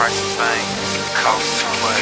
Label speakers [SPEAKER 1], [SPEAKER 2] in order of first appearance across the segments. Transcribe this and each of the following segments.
[SPEAKER 1] price of fame cost too much.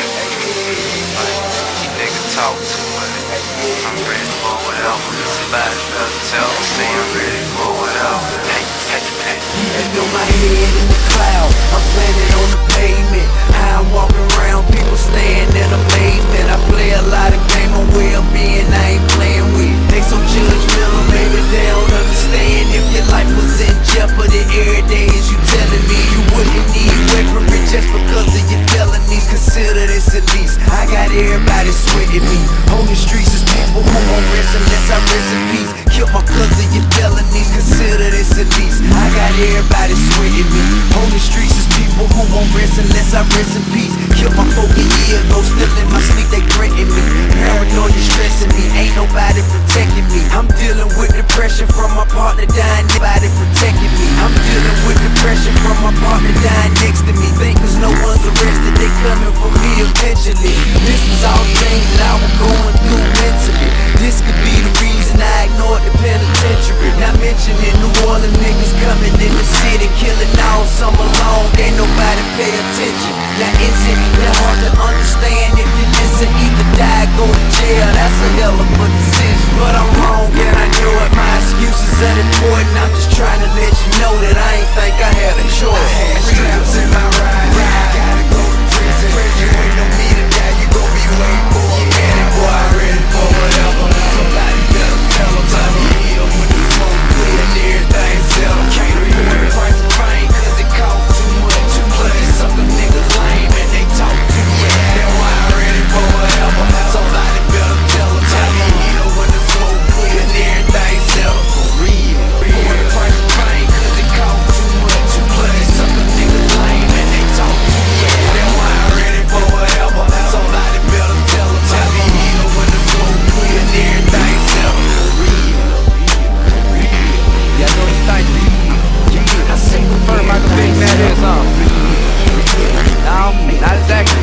[SPEAKER 1] These niggas talk too much. I'm ready for whatever. Somebody better tell me, say I'm ready for whatever. Hey.
[SPEAKER 2] And throw my head in the cloud, I'm planted on the pavement. How I'm walking around, people stand in amazement. I play a lot of game on well-being, I ain't playing with. They so judgmental, maybe they don't understand. If your life was in jeopardy every day, is you telling me you wouldn't need weaponry just because of your felonies? Consider this at least. I got everybody sweating me. On the streets is people who won't rest unless I rest in peace. Kill my cousin, your felonies. Consider this at least. I got everybody sweating me. On the streets is people who won't rest unless I rest in peace. Kill my folk a year ago, still in my sleep, they threatening me. Paranoia stressing me, ain't nobody protecting me. I'm dealing with depression from my partner dying, nobody protecting me. I'm dealing with depression from my partner dying next to me. Think cause no one's arrested, they coming for me eventually. This was all things that I was going through mentally. This could be the reason I ignored the penitentiary. Not mentioning New Orleans niggas coming in the city, killing all summer long, ain't nobody pay attention. Now is it that hard to understand if you listen? Either die or go to jail, that's a hell of a decision. But I'm wrong and I know it, my excuses unimportant. I'm just trying to let you know that I ain't think I had a choice. I had straps in my ride, I gotta go to prison. You ain't no me to die, you gon' be waiting for a minute. Boy, I'm ready for whatever. Somebody better tell them time to heal when the smoke clear and everything settled. Can't afford the price of fame cause it costs too much. Too much. Some of niggas lame and they talk too much. That's why I'm ready for whatever. Somebody better tell them time to heal when the smoke clear and everything settled. For real. For the price of fame cause it costs too much. Too much. Some of niggas lame and they talk too much. That's why I'm ready for whatever. Somebody better tell them time to heal when the smoke clear and everything settled. For real.
[SPEAKER 3] Yeah, I know you think
[SPEAKER 2] I say
[SPEAKER 3] first like a big man is, No, not exactly.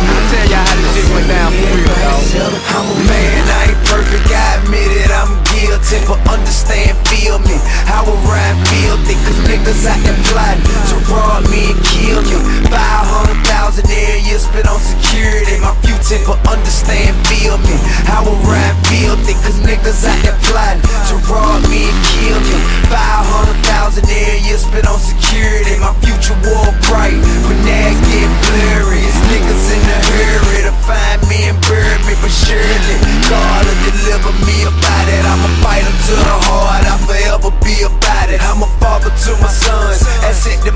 [SPEAKER 3] I'll tell y'all how this shit went down for real, dawg.
[SPEAKER 2] I'm a man, I ain't perfect, I admit it, I'm guilty. But understand, feel me, how I ride filthy. Cause niggas out there plotting to rob me and kill me. 500,000 every year spent on security. My future, but understand, feel me, how I ride filthy. Cause niggas out there plotting to rob me and kill me. 500,000 every year spent on security. My future war bright, but now it's getting blurry. It's niggas in a hurry to find me and bury me, but surely God will deliver me about it. I'm a fighter to the heart, I'll forever be about it. I'm a father to my sons, that's it.